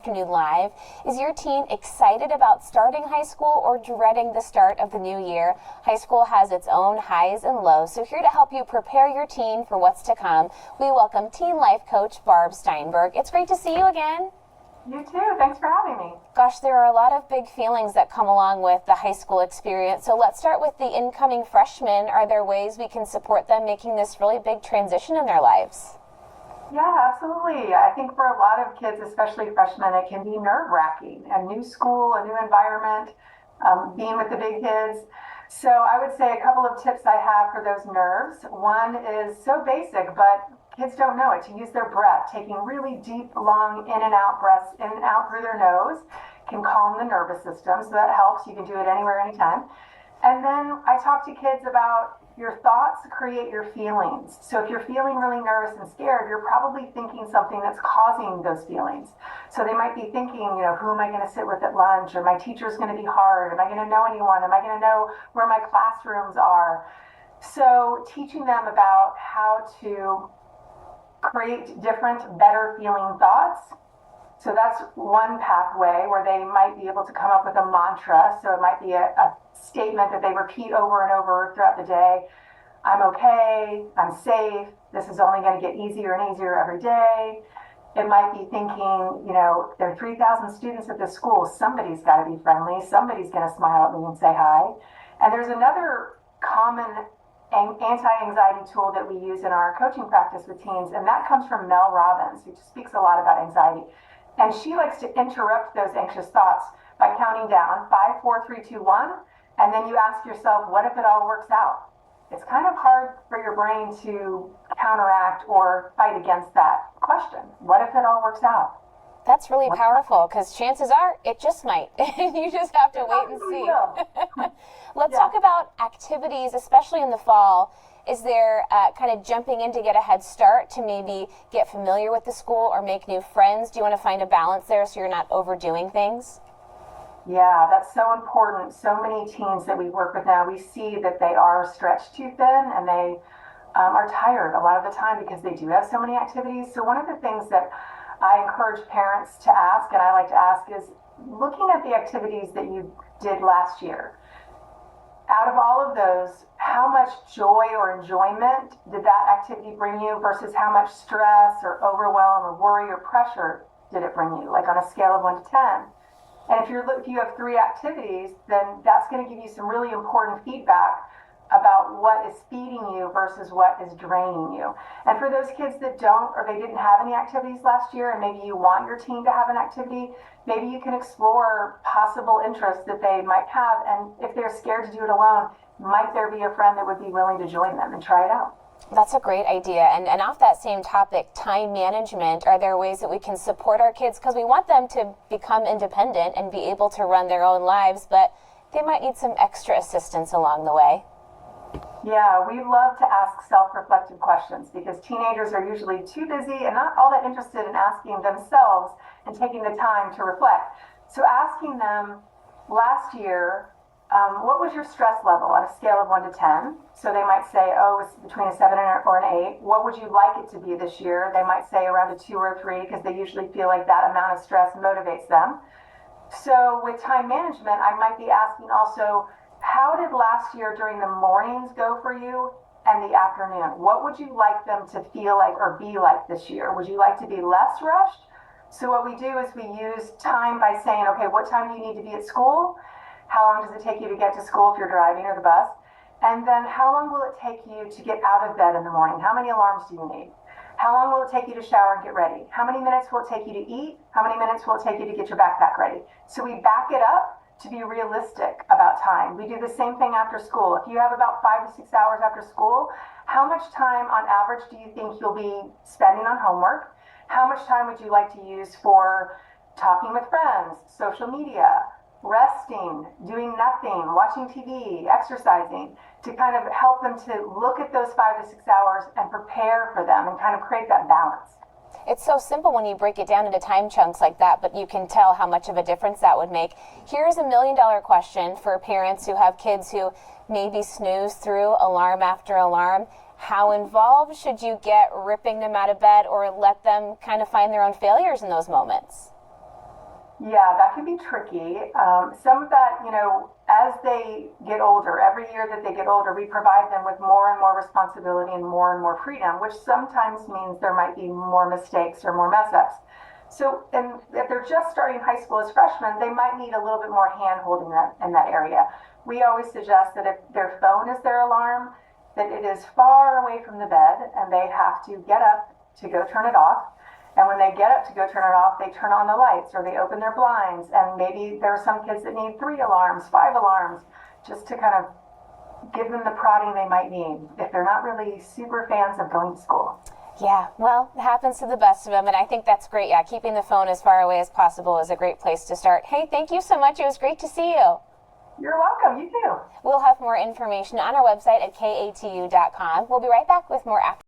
Afternoon Live. Is your teen excited about starting high school or dreading the start of the new year? High school has its own highs and lows, so here to help you prepare your teen for what's to come, we welcome teen life coach Barb Steinberg. It's great to see you again. You too. Thanks for having me. Gosh, there are a lot of big feelings that come along with the high school experience. So let's start with the incoming freshmen. Are there ways we can support them making this really big transition in their lives? Yeah, absolutely. I think for a lot of kids, especially freshmen, it can be nerve-wracking. A new school, a new environment, being with the big kids. So I would say a couple of tips I have for those nerves. One is so basic, but kids don't know it, to use their breath. Taking really deep, long in and out breaths, in and out through their nose, can calm the nervous system. So that helps. You can do it anywhere, anytime. And then I talk to kids about your thoughts create your feelings. So if you're feeling really nervous and scared, you're probably thinking something that's causing those feelings. So they might be thinking, who am I going to sit with at lunch? Or my teacher's going to be hard. Am I going to know anyone? Am I going to know where my classrooms are? So teaching them about how to create different, better feeling thoughts. So that's one pathway where they might be able to come up with a mantra. So it might be a statement that they repeat over and over throughout the day. I'm okay, I'm safe, this is only going to get easier and easier every day. It might be thinking, there are 3,000 students at this school, somebody's got to be friendly, somebody's going to smile at me and say hi. And there's another common anti-anxiety tool that we use in our coaching practice with teens, and that comes from Mel Robbins, who speaks a lot about anxiety. And she likes to interrupt those anxious thoughts by counting down 5, 4, 3, 2, 1, and then you ask yourself, what if it all works out? It's kind of hard for your brain to counteract or fight against that question. What if it all works out? That's really powerful, because chances are it just might. You just have to wait and see. Let's talk about activities, especially in the fall. Is there kind of jumping in to get a head start to maybe get familiar with the school or make new friends? Do you want to find a balance there so you're not overdoing things? Yeah, that's so important. So many teens that we work with now, we see that they are stretched too thin and they are tired a lot of the time because they do have so many activities. So one of the things that I encourage parents to ask, and I like to ask, is looking at the activities that you did last year. Out of all of those, how much joy or enjoyment did that activity bring you versus how much stress or overwhelm or worry or pressure did it bring you, like on a scale of 1 to 10? And if you have 3 activities, then that's going to give you some really important feedback about what is feeding you versus what is draining you. And for those kids that don't, or they didn't have any activities last year, and maybe you want your teen to have an activity, maybe you can explore possible interests that they might have. And if they're scared to do it alone, might there be a friend that would be willing to join them and try it out? That's a great idea. And off that same topic, time management, are there ways that we can support our kids? Because we want them to become independent and be able to run their own lives, but they might need some extra assistance along the way. Yeah, we love to ask self-reflective questions because teenagers are usually too busy and not all that interested in asking themselves and taking the time to reflect. So asking them, last year, what was your stress level on a scale of 1 to 10? So they might say, it's between a 7 or an 8. What would you like it to be this year? They might say around a 2 or a 3 because they usually feel like that amount of stress motivates them. So with time management, I might be asking also, how did last year during the mornings go for you and the afternoon? What would you like them to feel like or be like this year? Would you like to be less rushed? So what we do is we use time by saying, okay, what time do you need to be at school? How long does it take you to get to school if you're driving or the bus? And then how long will it take you to get out of bed in the morning? How many alarms do you need? How long will it take you to shower and get ready? How many minutes will it take you to eat? How many minutes will it take you to get your backpack ready? So we back it up to be realistic about time. We do the same thing after school. If you have about 5 to 6 hours after school, how much time on average do you think you'll be spending on homework? How much time would you like to use for talking with friends, social media, resting, doing nothing, watching TV, exercising, to kind of help them to look at those 5 to 6 hours and prepare for them and kind of create that balance? It's so simple when you break it down into time chunks like that, but you can tell how much of a difference that would make. Here's a $1 million question for parents who have kids who maybe snooze through alarm after alarm. How involved should you get ripping them out of bed or let them kind of find their own failures in those moments? Yeah, that can be tricky. Some of that, as they get older, every year that they get older, we provide them with more and more responsibility and more freedom, which sometimes means there might be more mistakes or more mess ups. So, and if they're just starting high school as freshmen, they might need a little bit more hand holding in that area. We always suggest that if their phone is their alarm, that it is far away from the bed and they have to get up to go turn it off. And when they get up to go turn it off, they turn on the lights or they open their blinds. And maybe there are some kids that need 3 alarms, 5 alarms, just to kind of give them the prodding they might need if they're not really super fans of going to school. Yeah, well, it happens to the best of them, and I think that's great. Yeah, keeping the phone as far away as possible is a great place to start. Hey, thank you so much. It was great to see you. You're welcome. You too. We'll have more information on our website at katu.com. We'll be right back with more after.